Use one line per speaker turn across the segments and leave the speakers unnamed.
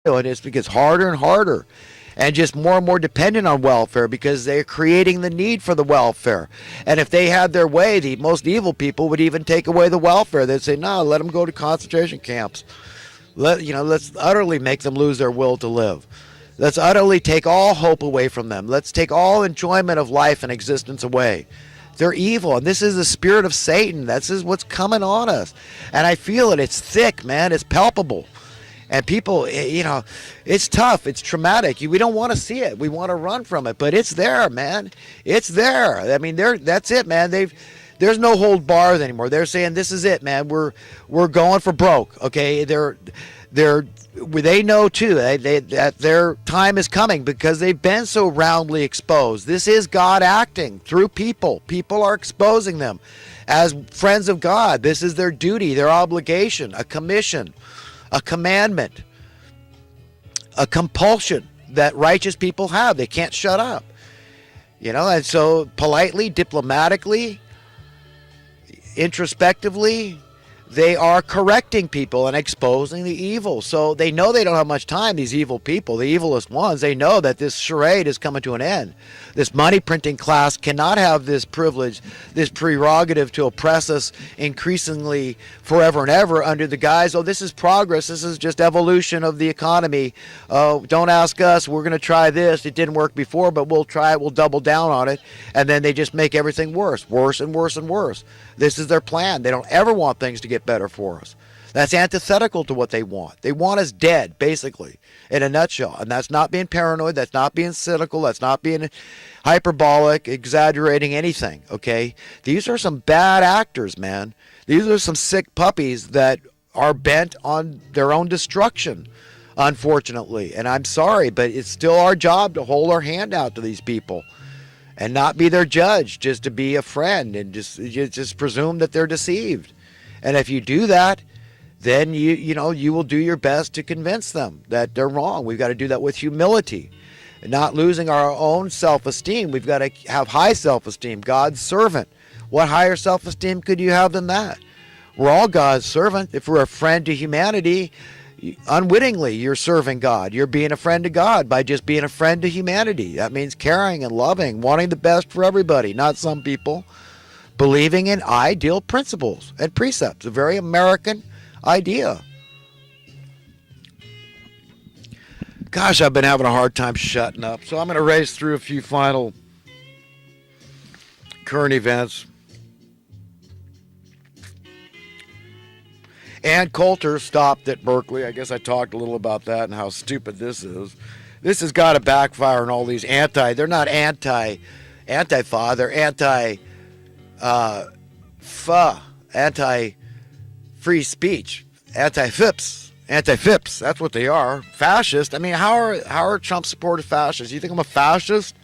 and it gets harder and harder, and just more and more dependent on welfare because they're creating the need for the welfare. And if they had their way, the most evil people would even take away the welfare. They'd say, no, let them go to concentration camps. Let's utterly make them lose their will to live. Let's utterly take all hope away from them. Let's take all enjoyment of life and existence away. They're evil, and this is the spirit of Satan. This is what's coming on us. And I feel it. It's thick, man. It's palpable. And people, it's tough. It's traumatic. We don't want to see it. We want to run from it. But it's there, man. It's there. I mean, that's it, man. There's no hold bars anymore. They're saying, this is it, man. We're going for broke. Okay, they know too that their time is coming because they've been so roundly exposed. This is God acting through people. People are exposing them as friends of God. This is their duty, their obligation, a commission, a commandment, a compulsion that righteous people have. They can't shut up. And so politely, diplomatically, introspectively, they are correcting people and exposing the evil. So they know they don't have much time, these evil people, the evilest ones. They know that this charade is coming to an end. This money printing class cannot have this privilege, this prerogative to oppress us increasingly forever and ever under the guise, oh, this is progress, this is just evolution of the economy. Oh, don't ask us, we're going to try this. It didn't work before, but we'll try it, we'll double down on it. And then they just make everything worse and worse and worse. This is their plan. They don't ever want things to get better for us. That's antithetical to what they want. They want us dead, basically, in a nutshell. And that's not being paranoid. That's not being cynical. That's not being hyperbolic, exaggerating anything, okay? These are some bad actors, man. These are some sick puppies that are bent on their own destruction, unfortunately. And I'm sorry, but it's still our job to hold our hand out to these people and not be their judge, just to be a friend and just presume that they're deceived. And if you do that, then you will do your best to convince them that they're wrong. We've got to do that with humility, not losing our own self-esteem. We've got to have high self-esteem, God's servant. What higher self-esteem could you have than that? We're all God's servant. If we're a friend to humanity, unwittingly you're serving God. You're being a friend to God by just being a friend to humanity. That means caring and loving, wanting the best for everybody, not some people. Believing in ideal principles and precepts, a very American idea. Gosh, I've been having a hard time shutting up, so I'm going to race through a few final current events. Ann Coulter stopped at Berkeley. I guess I talked a little about that and how stupid this is. This has got to backfire on all these they're not anti-fa, they're anti-free speech, anti-FIPS, that's what they are. Fascist. I mean, how are Trump supported fascists? You think I'm a fascist?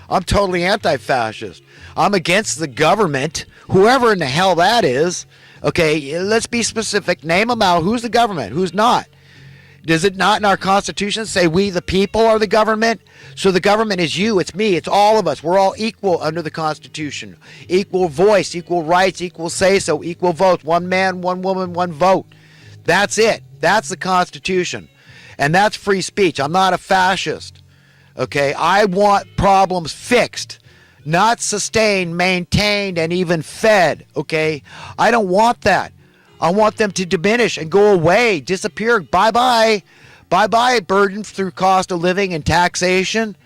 I'm totally anti-fascist. I'm against the government, whoever in the hell that is. Okay, let's be specific. Name them out. Who's the government? Who's not? Does it not in our Constitution say we the people are the government? So the government is you, it's me, it's all of us. We're all equal under the Constitution. Equal voice, equal rights, equal say-so, equal votes. One man, one woman, one vote. That's it. That's the Constitution. And that's free speech. I'm not a fascist. Okay, I want problems fixed, not sustained, maintained, and even fed. Okay, I don't want that. I want them to diminish and go away, disappear, bye-bye. Bye-bye, burden through cost of living and taxation.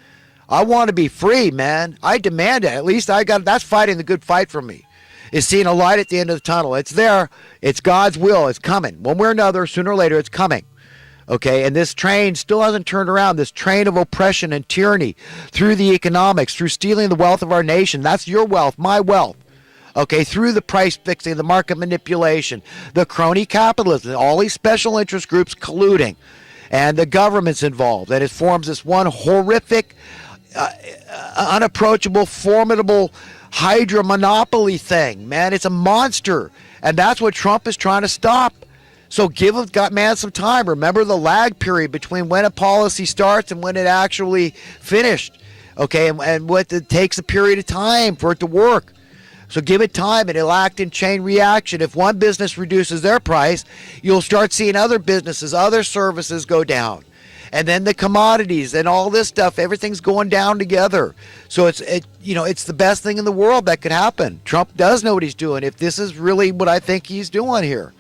I want to be free, man. I demand it. At least that's fighting the good fight for me. Is seeing a light at the end of the tunnel. It's there. It's God's will. It's coming. One way or another, sooner or later, it's coming. Okay, and this train still hasn't turned around. This train of oppression and tyranny through the economics, through stealing the wealth of our nation. That's your wealth, my wealth. Okay, through the price fixing, the market manipulation, the crony capitalism, all these special interest groups colluding, and the government's involved. And it forms this one horrific, unapproachable, formidable Hydra monopoly thing. Man, it's a monster. And that's what Trump is trying to stop. So give man some time. Remember the lag period between when a policy starts and when it actually finished. Okay, and what it takes a period of time for it to work. So give it time and it'll act in chain reaction. If one business reduces their price, you'll start seeing other businesses, other services go down. and then the commodities and all this stuff, everything's going down together. So it's the best thing in the world that could happen. Trump does know what he's doing, if this is really what I think he's doing here.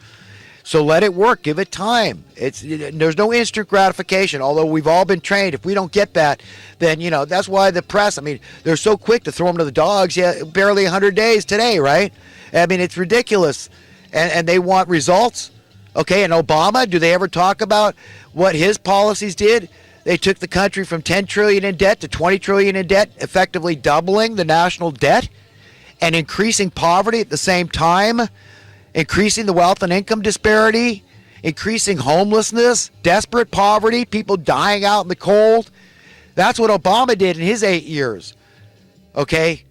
So let it work. Give it time. There's no instant gratification, although we've all been trained. If we don't get that, then, that's why the press, they're so quick to throw them to the dogs. Yeah, barely 100 days today, right? It's ridiculous. And they want results. Okay, and Obama, do they ever talk about what his policies did? They took the country from 10 trillion in debt to 20 trillion in debt, effectively doubling the national debt and increasing poverty at the same time. Increasing the wealth and income disparity, increasing homelessness, desperate poverty, people dying out in the cold. That's what Obama did in his 8 years. Okay?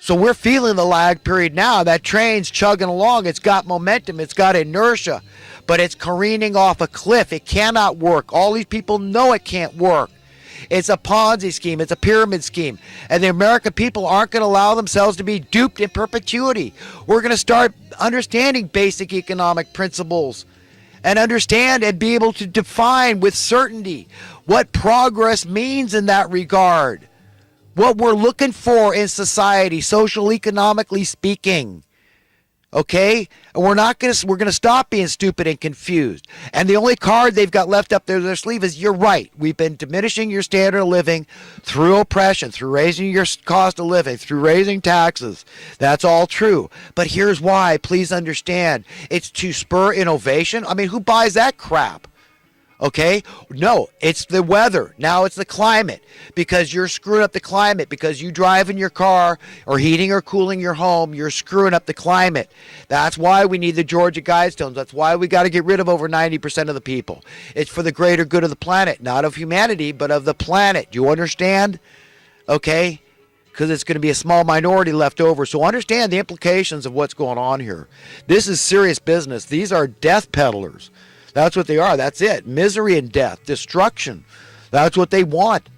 So we're feeling the lag period now. That train's chugging along. It's got momentum. It's got inertia. But it's careening off a cliff. It cannot work. All these people know it can't work. It's a Ponzi scheme. It's a pyramid scheme. And the American people aren't going to allow themselves to be duped in perpetuity. We're going to start understanding basic economic principles and understand and be able to define with certainty what progress means in that regard. What we're looking for in society, social economically speaking. Okay? And we're going to stop being stupid and confused. And the only card they've got left up their sleeve is, you're right. We've been diminishing your standard of living through oppression, through raising your cost of living, through raising taxes. That's all true. But here's why. Please understand. It's to spur innovation. Who buys that crap? Okay? No, it's the weather. Now it's the climate, because you're screwing up the climate. Because you drive in your car or heating or cooling your home, you're screwing up the climate. That's why we need the Georgia Guidestones. That's why we got to get rid of over 90% of the people. It's for the greater good of the planet, not of humanity, but of the planet. Do you understand? Okay? Because it's going to be a small minority left over. So understand the implications of what's going on here. This is serious business. These are death peddlers. That's what they are. That's it. Misery and death, destruction. That's what they want.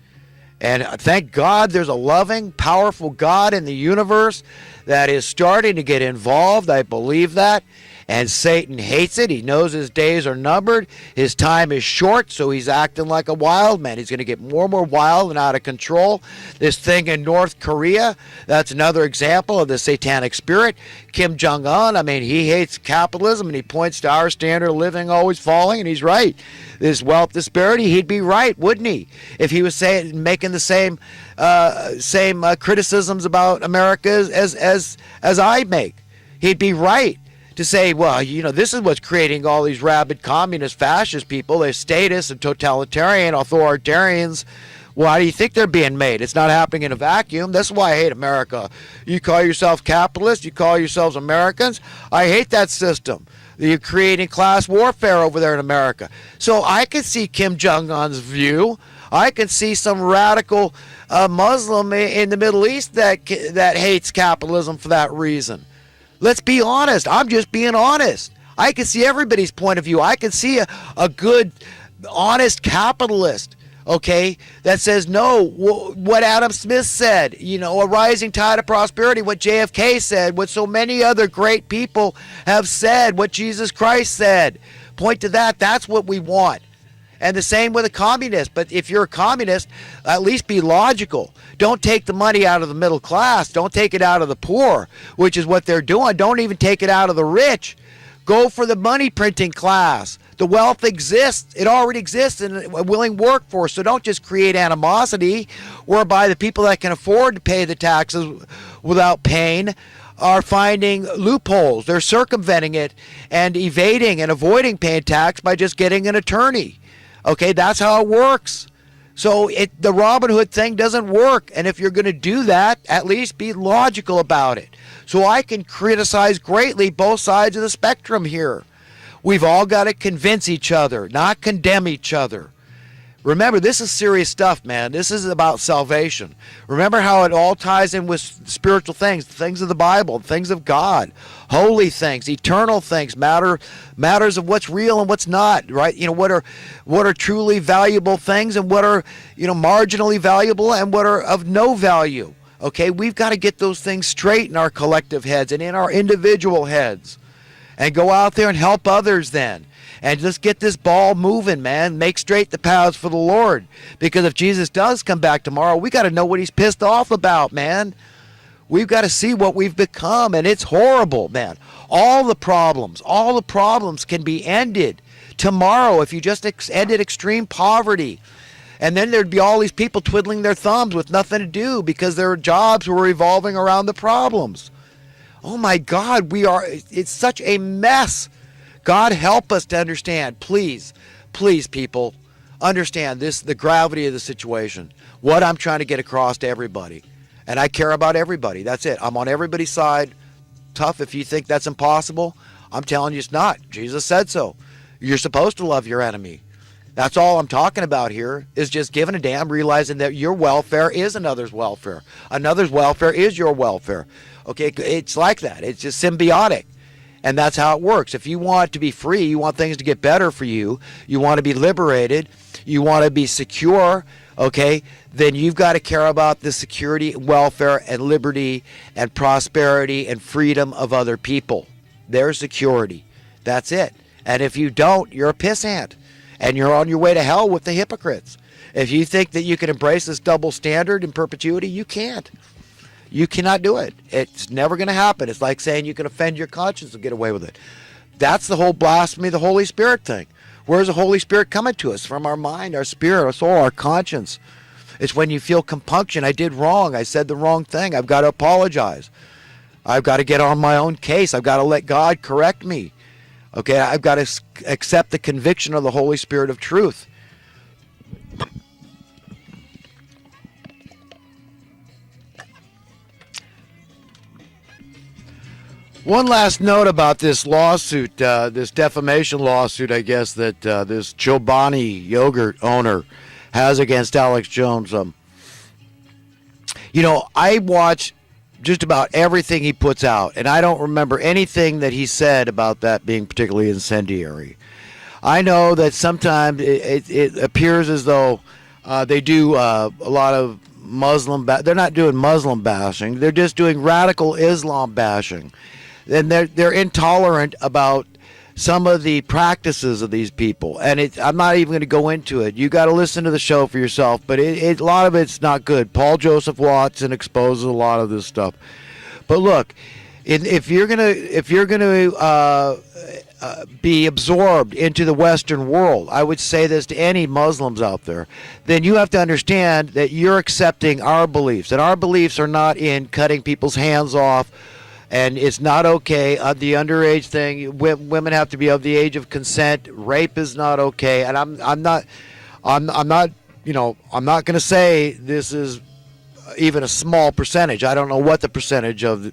And thank God there's a loving, powerful God in the universe that is starting to get involved. I believe that. And Satan hates it. He knows his days are numbered. His time is short, so he's acting like a wild man. He's going to get more and more wild and out of control. This thing in North Korea, that's another example of the Satanic Spirit. Kim Jong-un, he hates capitalism, and he points to our standard of living always falling, and he's right. This wealth disparity, he'd be right, wouldn't he? If he was making the same criticisms about America as I make. He'd be right to say, well, this is what's creating all these rabid communist fascist people. They're statists and totalitarian authoritarians. Why do you think they're being made? It's not happening in a vacuum. That's why I hate America. You call yourself capitalist, you call yourselves Americans. I hate that system. You're creating class warfare over there in America. So I can see Kim Jong-un's view. I can see some radical Muslim in the Middle East that hates capitalism for that reason. Let's be honest. I'm just being honest. I can see everybody's point of view. I can see a good, honest capitalist, okay, that says, no, what Adam Smith said, a rising tide of prosperity, what JFK said, what so many other great people have said, what Jesus Christ said. Point to that. That's what we want. And the same with a communist. But if you're a communist, at least be logical. Don't take the money out of the middle class. Don't take it out of the poor, which is what they're doing. Don't even take it out of the rich. Go for the money printing class. The wealth exists. It already exists in a willing workforce. So don't just create animosity whereby the people that can afford to pay the taxes without pain are finding loopholes. They're circumventing it and evading and avoiding paying tax by just getting an attorney. Okay, that's how it works. So the Robin Hood thing doesn't work. And if you're going to do that, at least be logical about it. So I can criticize greatly both sides of the spectrum here. We've all got to convince each other, not condemn each other. Remember, this is serious stuff, man. This is about salvation. Remember how it all ties in with spiritual things, the things of the Bible, things of God, holy things, eternal things, matters of what's real and what's not, right? What are truly valuable things and what are, marginally valuable and what are of no value. Okay, we've got to get those things straight in our collective heads and in our individual heads and go out there and help others then. And let's get this ball moving, man. Make straight the paths for the Lord. Because if Jesus does come back tomorrow, we got to know what he's pissed off about, man. We've got to see what we've become, and it's horrible, man. All the problems can be ended tomorrow if you just ended extreme poverty. And then there'd be all these people twiddling their thumbs with nothing to do because their jobs were revolving around the problems. Oh my God, it's such a mess. God help us to understand. Please, please, people, understand the gravity of the situation. What I'm trying to get across to everybody. And I care about everybody. That's it. I'm on everybody's side. Tough if you think that's impossible. I'm telling you it's not. Jesus said so. You're supposed to love your enemy. That's all I'm talking about here, is just giving a damn, realizing that your welfare is another's welfare. Another's welfare is your welfare. Okay, it's like that. It's just symbiotic. And that's how it works. If you want to be free, you want things to get better for you, you want to be liberated, you want to be secure, okay, then you've got to care about the security, welfare, and liberty, and prosperity, and freedom of other people. Their security. That's it. And if you don't, you're a pissant. And you're on your way to hell with the hypocrites. If you think that you can embrace this double standard in perpetuity, you can't. You cannot do it. It's never going to happen. It's like saying you can offend your conscience and get away with it. That's the whole blasphemy of the Holy Spirit thing. Where's the Holy Spirit coming to us? From our mind, our spirit, our soul, our conscience. It's when you feel compunction. I did wrong. I said the wrong thing. I've got to apologize. I've got to get on my own case. I've got to let God correct me. Okay, I've got to accept the conviction of the Holy Spirit of truth. One last note about this lawsuit, this defamation lawsuit, I guess, that this Chobani yogurt owner has against Alex Jones. I watch just about everything he puts out, and I don't remember anything that he said about that being particularly incendiary. I know that sometimes it appears as though they do a lot of they're not doing Muslim bashing, they're just doing radical Islam bashing. And they're intolerant about some of the practices of these people. And I'm not even going to go into it. You got to listen to the show for yourself. But a lot of it's not good. Paul Joseph Watson exposes a lot of this stuff. But look, if you're gonna be absorbed into the Western world, I would say this to any Muslims out there, then you have to understand that you're accepting our beliefs. And our beliefs are not in cutting people's hands off. And it's not okay. The underage thing, women have to be of the age of consent. Rape is not okay. And I'm not going to say this is even a small percentage. I don't know what the percentage of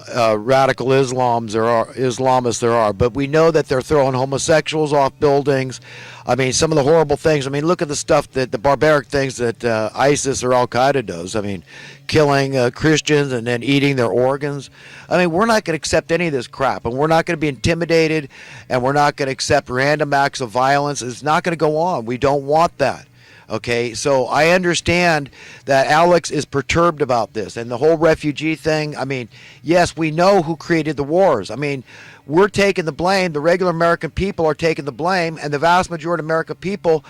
radical Islamists there are, but we know that they're throwing homosexuals off buildings. I mean, some of the horrible things. I mean, look at the stuff the barbaric things that ISIS or Al Qaeda does. I mean, killing Christians and then eating their organs. I mean, we're not going to accept any of this crap, and we're not going to be intimidated, and we're not going to accept random acts of violence. It's not going to go on. We don't want that. Okay, so I understand that Alex is perturbed about this and the whole refugee thing. I mean, yes, we know who created the wars. I mean, we're taking the blame. The regular American people are taking the blame, and the vast majority of American people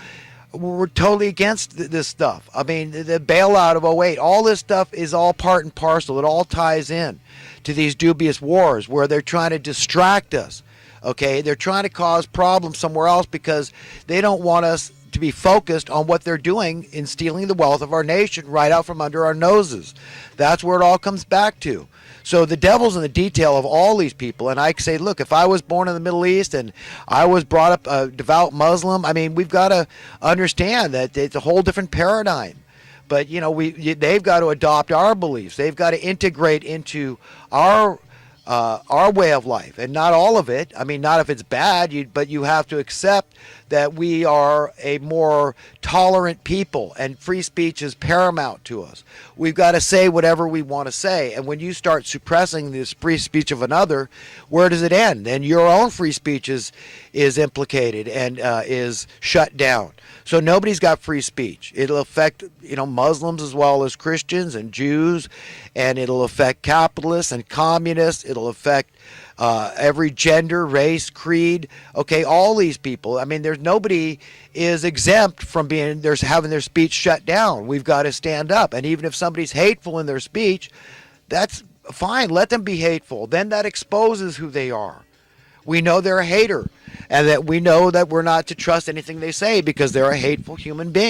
were totally against this stuff. I mean, the bailout of '08, all this stuff is all part and parcel. It all ties in to these dubious wars where they're trying to distract us. Okay, they're trying to cause problems somewhere else because they don't want us to be focused on what they're doing in stealing the wealth of our nation right out from under our noses. That's where it all comes back to. So the devil's in the detail of all these people. And I say, look, if I was born in the Middle East and I was brought up a devout Muslim, I mean, we've got to understand that it's a whole different paradigm. But, they've got to adopt our beliefs. They've got to integrate into our way of life, and not all of it. I mean, not if it's bad, but you have to accept that we are a more tolerant people, and free speech is paramount to us. We've got to say whatever we want to say, and when you start suppressing this free speech of another, where does it end? And your own free speech is implicated and is shut down. So nobody's got free speech. It'll affect Muslims as well as Christians and Jews, and it'll affect capitalists and communists. It'll affect every gender, race, creed. Okay, all these people. I mean, there's nobody is exempt from being there's having their speech shut down. We've got to stand up, and even if somebody's hateful in their speech, that's fine. Let them be hateful. Then that exposes who they are. We know they're a hater, and that we know that we're not to trust anything they say because they're a hateful human being.